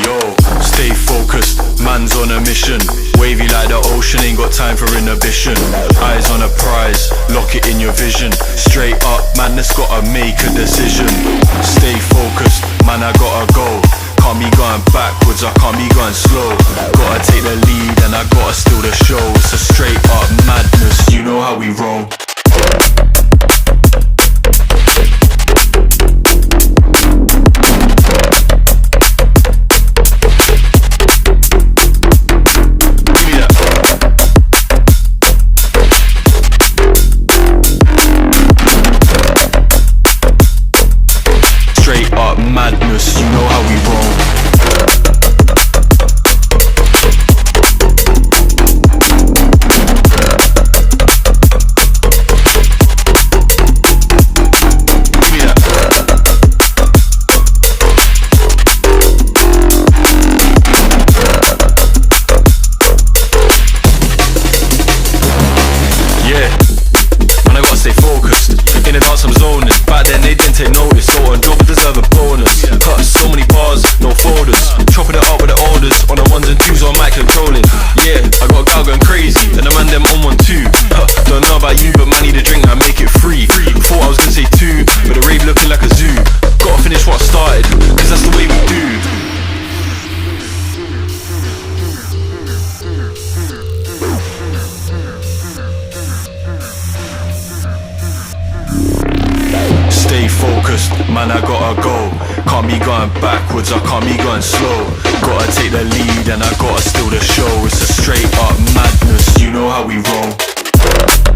Yo, stay focused, man's on a mission. Wavy like the ocean, ain't got time for inhibition. Eyes on a prize, lock it in your vision. Straight up, man, that's gotta make a decision. Stay focused, man, I gotta go. Can't be going backwards, I can't be going slow. Gotta take the lead and I gotta steal the show. It's a straight up madness, you know how we roll. Madness, you know how we roll. Yeah, man, I gotta stay focused. In the dance I'm zoning. Back then they didn't take notice. So on drop deserve a bonus. Cut so many bars, no folders. Chopping it up with the orders. On the ones and twos on mic controlling. Yeah, I got a gal going crazy. And the man them on 1 2. Don't know about you, but man need a drink, I make it free. Thought I was gonna say 2, but the rave looking like a zoo. Gotta finish what I started, cause that's the way we do. Stay focused, man, I gotta go. Can't be going backwards, I can't be going slow. Gotta take the lead and I gotta steal the show. It's a straight up madness, you know how we roll.